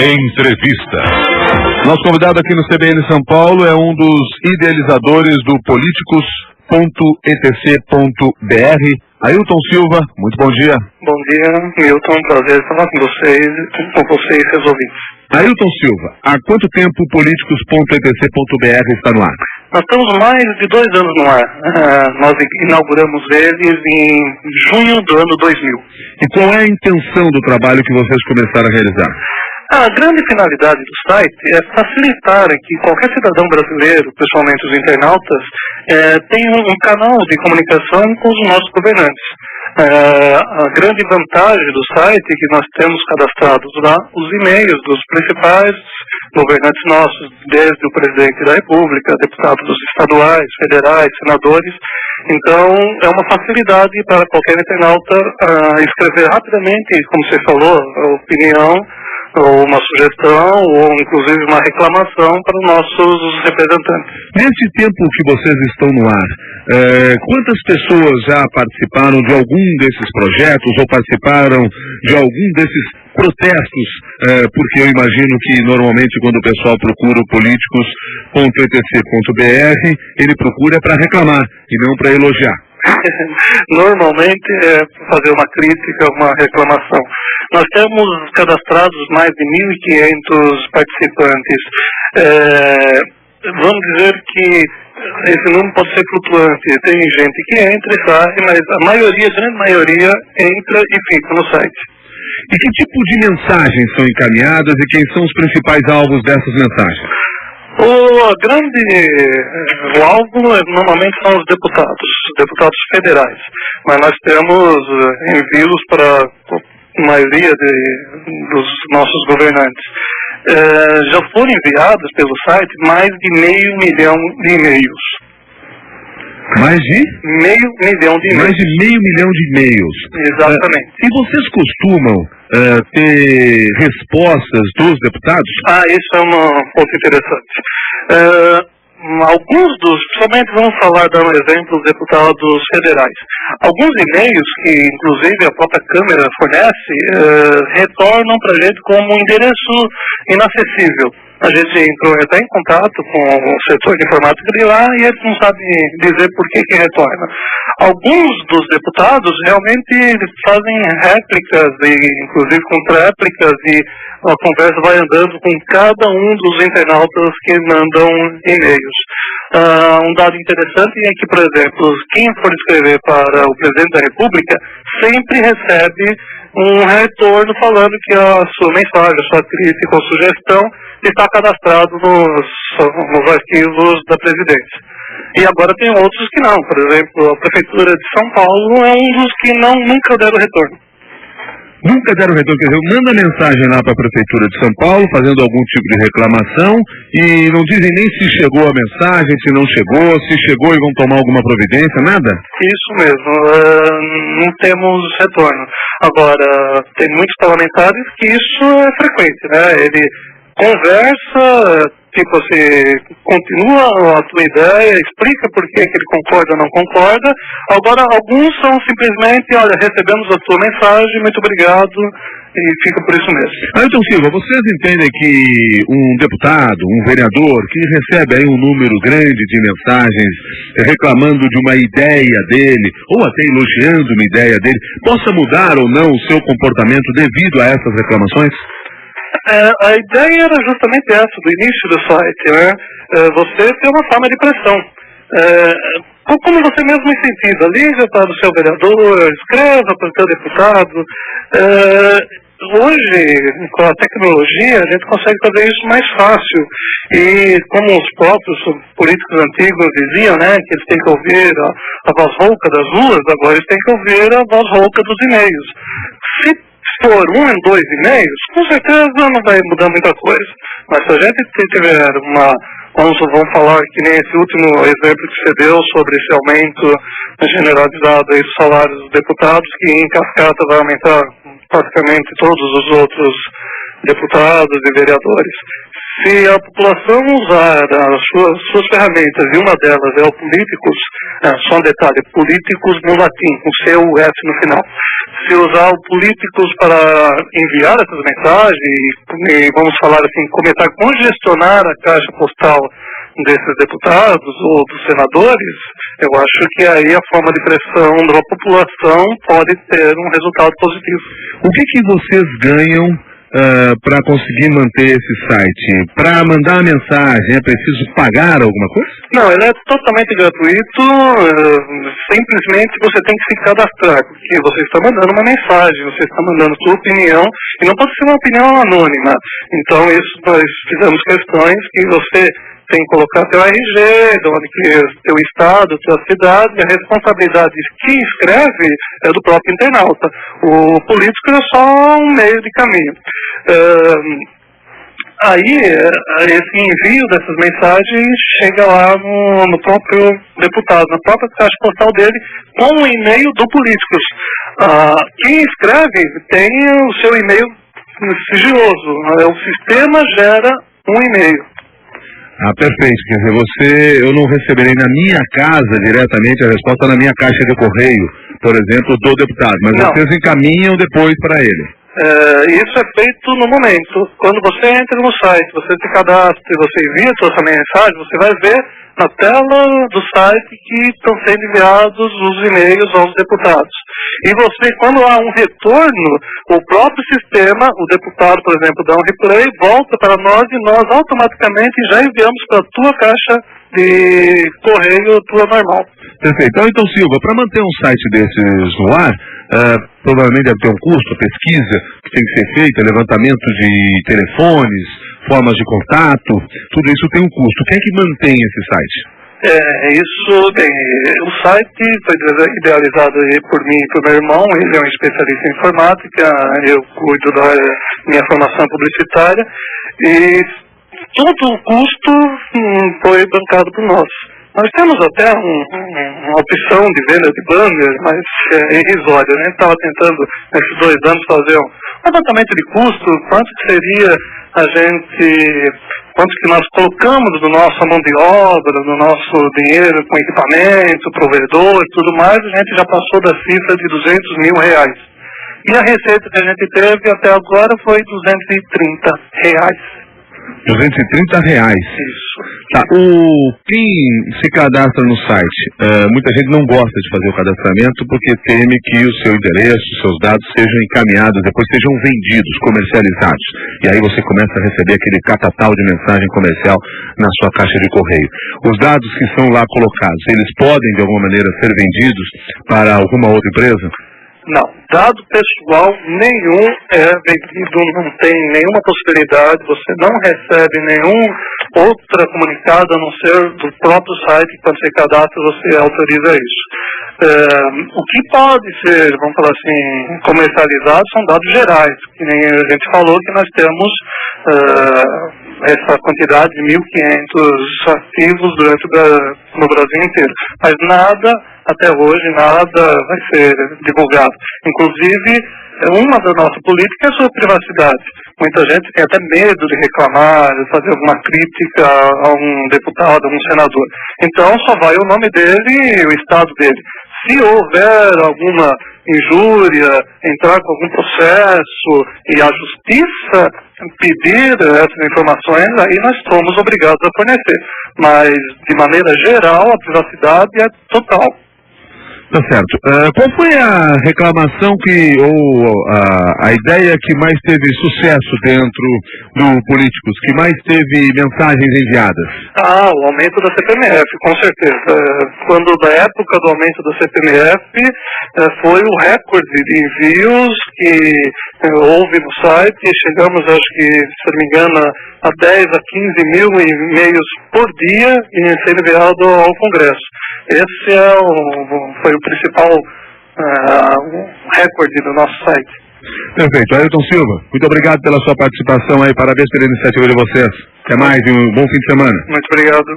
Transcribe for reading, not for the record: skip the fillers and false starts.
Entrevista. Nosso convidado aqui no CBN São Paulo é um dos idealizadores do políticos.etc.br, Ailton Silva. Muito bom dia. Bom dia, Milton. Prazer falar com vocês e seus ouvintes. Ailton Silva, há quanto tempo o políticos.etc.br está no ar? Nós estamos mais de 2 anos no ar. Nós inauguramos eles em junho do ano 2000. E qual é a intenção do trabalho que vocês começaram a realizar? A grande finalidade do site é facilitar que qualquer cidadão brasileiro, principalmente os internautas, tenha um canal de comunicação com os nossos governantes. A grande vantagem do site é que nós temos cadastrados lá os e-mails dos principais governantes nossos, desde o presidente da República, deputados estaduais, federais, senadores. Então, é uma facilidade para qualquer internauta escrever rapidamente, como você falou, a opinião, ou uma sugestão, ou inclusive uma reclamação para os nossos representantes. Nesse tempo que vocês estão no ar, quantas pessoas já participaram de algum desses projetos ou participaram de algum desses protestos? Porque eu imagino que normalmente quando o pessoal procura o políticos.etc.br, ele procura para reclamar e não para elogiar. Normalmente é fazer uma crítica, uma reclamação. Nós temos cadastrados mais de 1.500 participantes. Vamos dizer que esse número pode ser flutuante. Tem gente que entra e sai, mas a grande maioria, entra e fica no site. E que tipo de mensagens são encaminhadas e quem são os principais alvos dessas mensagens? O alvo normalmente são os deputados federais, mas nós temos envios para a maioria dos nossos governantes. Já foram enviados pelo site mais de 500 mil e-mails. Mais de? 500 mil e-mails. Mais de 500 mil de e-mails. Exatamente. E vocês costumam ter respostas dos deputados? Isso é um ponto interessante. Principalmente vamos dar um exemplo dos deputados federais. Alguns e-mails que, inclusive, a própria Câmara fornece, retornam para a gente como um endereço inacessível. A gente entrou até em contato com o setor de informática de lá e eles não sabem dizer por que retorna. Alguns dos deputados realmente fazem réplicas, inclusive contra-réplicas, e a conversa vai andando com cada um dos internautas que mandam e-mails. Um dado interessante é que, por exemplo, quem for escrever para o presidente da República sempre recebe um retorno falando que a sua mensagem, a sua crítica ou sugestão está cadastrado nos arquivos da presidência. E agora tem outros que não. Por exemplo, a Prefeitura de São Paulo é um dos que nunca deram retorno. Nunca deram retorno, quer dizer, manda mensagem lá para a Prefeitura de São Paulo, fazendo algum tipo de reclamação, e não dizem nem se chegou a mensagem, se não chegou, se chegou e vão tomar alguma providência, nada? Isso mesmo, não temos retorno. Agora, tem muitos parlamentares que isso é frequente, né? Ele conversa, tipo assim, continua a tua ideia, explica por que ele concorda ou não concorda. Agora, alguns são simplesmente, olha, recebemos a tua mensagem, muito obrigado, e fica por isso mesmo. Ailton Silva, vocês entendem que um deputado, um vereador, que recebe aí um número grande de mensagens reclamando de uma ideia dele, ou até elogiando uma ideia dele, possa mudar ou não o seu comportamento devido a essas reclamações? A ideia era justamente essa, do início do site, né? Você ter uma forma de pressão. Como você mesmo incentiva, liga para o seu vereador, escreva para o seu deputado. Hoje, com a tecnologia, a gente consegue fazer isso mais fácil. E como os próprios políticos antigos diziam, né, que eles têm que ouvir a voz rouca das ruas, agora eles têm que ouvir a voz rouca dos e-mails. Se for 1 ou 2 e-mails, com certeza não vai mudar muita coisa. Mas se a gente tiver vamos falar que nem esse último exemplo que você deu sobre esse aumento generalizado dos salários dos deputados, que em cascata vai aumentar praticamente todos os outros deputados e vereadores. Se a população usar as suas ferramentas, e uma delas é o políticos, só um detalhe, políticos no latim, com C-U-S no final. Se usar o políticos para enviar essas mensagens, e vamos falar assim, começar a congestionar a caixa postal desses deputados ou dos senadores, eu acho que aí a forma de pressão da população pode ter um resultado positivo. O que vocês ganham para conseguir manter esse site? Para mandar a mensagem é preciso pagar alguma coisa? Não, ele é totalmente gratuito, simplesmente você tem que se cadastrar, porque você está mandando uma mensagem, você está mandando sua opinião, e não pode ser uma opinião anônima. Então isso nós fizemos questões que você tem que colocar teu RG, de onde que é teu estado, tua cidade, e a responsabilidade de quem escreve é do próprio internauta. O político é só um meio de caminho. Aí, esse envio dessas mensagens chega lá no próprio deputado, na própria caixa postal dele, com o e-mail do Políticos. Quem escreve tem o seu e-mail sigiloso. O sistema gera um e-mail. Perfeito. Quer dizer, eu não receberei na minha casa diretamente a resposta na minha caixa de correio, por exemplo, do deputado, mas não. Vocês encaminham depois para ele. Isso é feito no momento. Quando você entra no site, você se cadastra e você envia a sua mensagem, você vai ver na tela do site que estão sendo enviados os e-mails aos deputados. E você, quando há um retorno, o próprio sistema, o deputado, por exemplo, dá um replay, volta para nós e nós automaticamente já enviamos para a tua caixa de correio, tua normal. Perfeito. Então, Silva, para manter um site desses no ar, provavelmente deve ter um custo, a pesquisa que tem que ser feita, levantamento de telefones, formas de contato, tudo isso tem um custo. Quem é que mantém esse site? O site foi idealizado por mim e por meu irmão, ele é um especialista em informática, eu cuido da minha formação publicitária, e todo o custo foi bancado por nós. Nós temos até uma opção de venda de banner, mas é irrisória, né? A gente estava tentando, nesses 2 anos, fazer um levantamento de custo, quanto que seria quanto que nós colocamos do nosso mão de obra, do nosso dinheiro com equipamento, provedor e tudo mais, a gente já passou da cifra de R$200 mil. E a receita que a gente teve até agora foi R$230. R$230? Isso. Tá, quem se cadastra no site, muita gente não gosta de fazer o cadastramento porque teme que o seu endereço, seus dados sejam encaminhados, depois sejam vendidos, comercializados. E aí você começa a receber aquele catatal de mensagem comercial na sua caixa de correio. Os dados que são lá colocados, eles podem de alguma maneira ser vendidos para alguma outra empresa? Não, dado pessoal nenhum é vendido, não tem nenhuma possibilidade, você não recebe nenhum outra comunicado a não ser do próprio site, quando você cadastra você autoriza isso. O que pode ser, vamos falar assim, comercializado são dados gerais, que nem a gente falou que nós temos essa quantidade de 1.500 ativos no Brasil inteiro, mas nada, até hoje, nada vai ser divulgado. Inclusive, uma da nossa política é a sua privacidade. Muita gente tem até medo de reclamar, de fazer alguma crítica a um deputado, a um senador. Então, só vai o nome dele e o estado dele. Se houver alguma injúria, entrar com algum processo e a justiça pedir essas informações, aí nós somos obrigados a fornecer. Mas, de maneira geral, a privacidade é total. Tá certo. Qual foi a reclamação ou a ideia que mais teve sucesso dentro do Políticos, que mais teve mensagens enviadas? O aumento da CPMF, com certeza. Quando da época do aumento da CPMF, foi o recorde de envios que houve no site, chegamos, acho que, se não me engano, a 10 a 15 mil e-mails por dia e ser enviado ao Congresso. Esse foi o principal recorde do nosso site. Perfeito. Ailton Silva, muito obrigado pela sua participação aí, parabéns pela iniciativa de vocês. Até mais e um bom fim de semana. Muito obrigado.